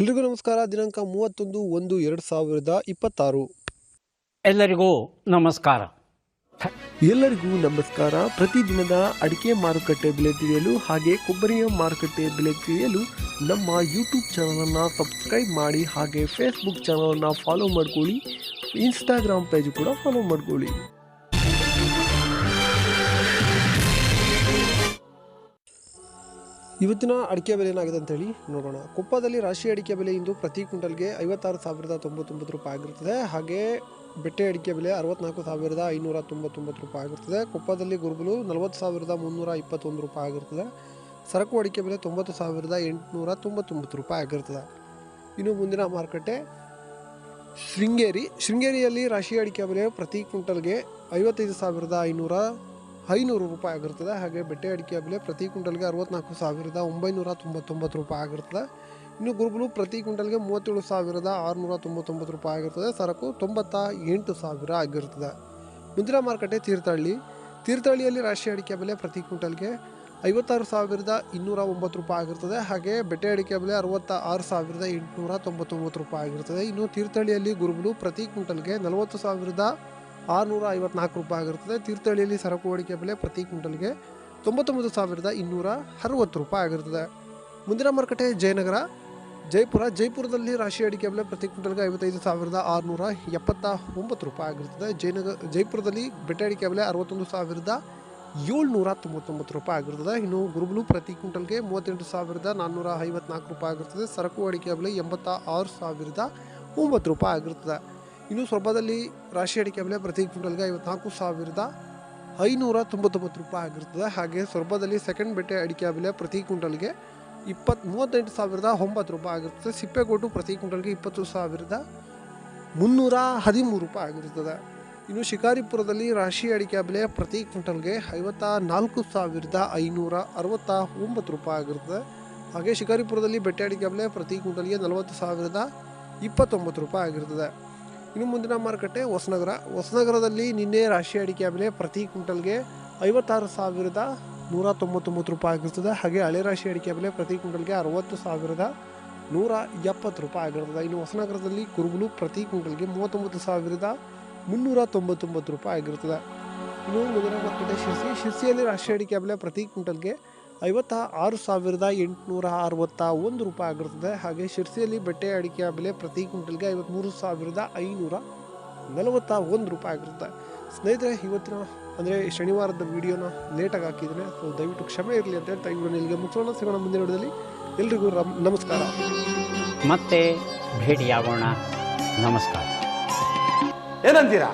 ಎಲ್ರಿಗೂ ನಮಸ್ಕಾರ. ದಿನಾಂಕ 31/1/2026. ಎಲ್ಲರಿಗೂ ನಮಸ್ಕಾರ. ಪ್ರತಿದಿನದ ಅಡಿಕೆ ಮಾರುಕಟ್ಟೆ ಬೆಲೆ ತಿಳಿಯಲು ಹಾಗೆ ಕೊಬ್ಬರಿಯ ಮಾರುಕಟ್ಟೆ ಬೆಲೆ ತಿಳಿಯಲು ನಮ್ಮ ಯೂಟ್ಯೂಬ್ ಚಾನಲನ್ನು ಸಬ್ಸ್ಕ್ರೈಬ್ ಮಾಡಿ, ಹಾಗೆ ಫೇಸ್ಬುಕ್ ಚಾನಲನ್ನು ಫಾಲೋ ಮಾಡ್ಕೊಳ್ಳಿ, ಇನ್ಸ್ಟಾಗ್ರಾಮ್ ಪೇಜ್ ಕೂಡ ಫಾಲೋ ಮಾಡ್ಕೊಳ್ಳಿ. ಇವತ್ತಿನ ಅಡಿಕೆ ಬೆಲೆ ಏನಾಗಿದೆ ಅಂತೇಳಿ ನೋಡೋಣ. ಕೊಪ್ಪದಲ್ಲಿ ರಾಶಿ ಅಡಿಕೆ ಬೆಲೆ ಇಂದು ಪ್ರತಿ ಕ್ವಿಂಟಲ್ಗೆ 56,099 ರೂಪಾಯಿ ಆಗಿರುತ್ತದೆ. ಹಾಗೆ ಬೆಟ್ಟೆ ಅಡಿಕೆ ಬೆಲೆ 64,599 ರೂಪಾಯಿ ಆಗಿರ್ತದೆ. ಕೊಪ್ಪದಲ್ಲಿ ಗುರುಬಲು 40,321 ರೂಪಾಯಿ ಆಗಿರ್ತದೆ. ಸರಕು ಅಡಿಕೆ ಬೆಲೆ 90,899 ರೂಪಾಯಿ ಆಗಿರ್ತದೆ. ಇನ್ನು ಮುಂದಿನ ಮಾರುಕಟ್ಟೆ ಶೃಂಗೇರಿಯಲ್ಲಿ ರಾಶಿ ಅಡಿಕೆ ಬೆಲೆ ಪ್ರತಿ ಕ್ವಿಂಟಲ್ಗೆ 55,500 ರೂಪಾಯಿ ಆಗಿರ್ತದೆ. ಹಾಗೆ ಬೆಟ್ಟೆ ಅಡಿಕೆ ಬೆಲೆ ಪ್ರತಿ ಕ್ವಿಂಟಲ್ಗೆ 64,999 ರೂಪಾಯಿ ಆಗಿರ್ತದೆ. ಇನ್ನು ಗುರುಬಲು ಪ್ರತಿ ಕ್ವಿಂಟಲ್ಗೆ 37,699 ರೂಪಾಯಿ ಆಗಿರ್ತದೆ. ಸರಕು 98,000 ಆಗಿರ್ತದೆ. ಮುಂದಿನ ಮಾರುಕಟ್ಟೆ ತೀರ್ಥಹಳ್ಳಿಯಲ್ಲಿ ರಾಶಿ ಅಡಿಕೆ ಬೆಲೆ ಪ್ರತಿ ಕ್ವಿಂಟಲ್ಗೆ 56,209 ರೂಪಾಯಿ ಆಗಿರ್ತದೆ. ಹಾಗೆ ಬೆಟ್ಟೆ ಅಡಿಕೆ ಬೆಲೆ 66,899 ರೂಪಾಯಿ ಆಗಿರ್ತದೆ. ಇನ್ನು ತೀರ್ಥಹಳ್ಳಿಯಲ್ಲಿ ಗುರುಬಲು ಪ್ರತಿ ಕ್ವಿಂಟಲ್ಗೆ 40,654 ರೂಪಾಯಿ ಆಗಿರ್ತದೆ. ತೀರ್ಥಹಳ್ಳಿಯಲ್ಲಿ ಸರಕು ಅಡಿಕೆ ಬೆಲೆ ಪ್ರತಿ ಕ್ವಿಂಟಲ್ಗೆ 99,260 ರೂಪಾಯಿ ಆಗಿರ್ತದೆ. ಮುಂದಿನ ಮಾರುಕಟ್ಟೆ ಜೈಪುರದಲ್ಲಿ ರಾಶಿ ಅಡಿಕೆ ಬೆಲೆ ಪ್ರತಿ ಕ್ವಿಂಟಲ್ಗೆ 55,679 ರೂಪಾಯಿ ಆಗಿರ್ತದೆ. ಜೈಪುರದಲ್ಲಿ ಬೆಟ್ಟೆ ಅಡಿಕೆ ಬೆಲೆ 61,799 ರೂಪಾಯಿ ಆಗಿರ್ತದೆ. ಇನ್ನು ಗುರುಬಲು ಪ್ರತಿ ಕ್ವಿಂಟಲ್ಗೆ 38,454 ರೂಪಾಯಿ ಆಗಿರ್ತದೆ. ಸರಕು ಅಡಿಕೆ ಬೆಲೆ 86,009 ರೂಪಾಯಿ ಆಗಿರ್ತದೆ. ಇನ್ನು ಸೊರಬದಲ್ಲಿ ರಾಶಿ ಅಡಿಕೆ ಬೆಲೆ ಪ್ರತಿ ಕ್ವಿಂಟಲ್ಗೆ 54,599 ರೂಪಾಯಿ ಆಗಿರ್ತದೆ. ಹಾಗೆ ಸೊರಬದಲ್ಲಿ ಸೆಕೆಂಡ್ ಬೆಟ್ಟೆ ಅಡಿಕೆ ಬೆಲೆ ಪ್ರತಿ ಕ್ವಿಂಟಲ್ಗೆ 38,009 ರೂಪಾಯಿ ಆಗಿರ್ತದೆ. ಸಿಪ್ಪೆಗೋಟು ಪ್ರತಿ ಕ್ವಿಂಟಲ್ಗೆ 20,313 ರೂಪಾಯಿ ಆಗಿರ್ತದೆ. ಇನ್ನು ಶಿಕಾರಿಪುರದಲ್ಲಿ ರಾಶಿ ಅಡಿಕೆ ಬೆಲೆ ಪ್ರತಿ ಕ್ವಿಂಟಲ್ಗೆ 54,569 ರೂಪಾಯಿ ಆಗಿರ್ತದೆ. ಹಾಗೆ ಶಿಕಾರಿಪುರದಲ್ಲಿ ಬೆಟ್ಟೆ ಅಡಿಕೆ ಬೆಲೆ ಪ್ರತಿ ಕ್ವಿಂಟಲ್ಗೆ 40,029 ರೂಪಾಯಿ ಆಗಿರ್ತದೆ. ಇನ್ನು ಮುಂದಿನ ಮಾರುಕಟ್ಟೆ ಹೊಸನಗರದಲ್ಲಿ ನಿನ್ನೆ ರಾಶಿ ಅಡಿಕೆ ಬೆಲೆ ಪ್ರತಿ ಕ್ವಿಂಟಲ್ಗೆ 56,199 ರೂಪಾಯಿ ಆಗಿರ್ತದೆ. ಹಾಗೆ ಹಳೆ ರಾಶಿ ಅಡಿಕೆ ಬೆಲೆ ಪ್ರತಿ ಕ್ವಿಂಟಲ್ಗೆ 60,170 ರೂಪಾಯಿ ಆಗಿರ್ತದೆ. ಇನ್ನು ಹೊಸನಗರದಲ್ಲಿ ಕುರುಬಲು ಪ್ರತಿ ಕ್ವಿಂಟಲ್ಗೆ 39,399 ರೂಪಾಯಿ ಆಗಿರ್ತದೆ. ಇನ್ನು ಮುಂದಿನ ಮಾರುಕಟ್ಟೆ ಶಿರ್ಸಿಯಲ್ಲಿ ರಾಶಿ ಅಡಿಕೆ ಬೆಲೆ ಪ್ರತಿ ಕ್ವಿಂಟಲ್ಗೆ 56,861 ರೂಪಾಯಿ ಆಗಿರ್ತದೆ. ಹಾಗೆ ಶಿರ್ಸಿಯಲ್ಲಿ ಬೆಟ್ಟೆ ಅಡಿಕೆ ಬೆಲೆ ಪ್ರತಿ ಕ್ವಿಂಟಲ್ಗೆ 53,541 ರೂಪಾಯಿ ಆಗಿರುತ್ತೆ. ಸ್ನೇಹಿತರೆ, ಇವತ್ತಿನ ಅಂದರೆ ಶನಿವಾರದ ವಿಡಿಯೋನ ಲೇಟಾಗಿ ಹಾಕಿದ್ದೇನೆ, ಸೊ ದಯವಿಟ್ಟು ಕ್ಷಮೆ ಇರಲಿ ಅಂತ ಹೇಳ್ತಾ ಇವನು ಇಲ್ಲಿಗೆ ಮುಗಿಸೋಣ. ಸಿಗೋಣ ಮುಂದಿನ ವಿಡಿಯೋದಲ್ಲಿ. ಎಲ್ರಿಗೂ ನಮಸ್ಕಾರ. ಮತ್ತೆ ಭೇಟಿಯಾಗೋಣ. ನಮಸ್ಕಾರ. ಏನಂತೀರಾ?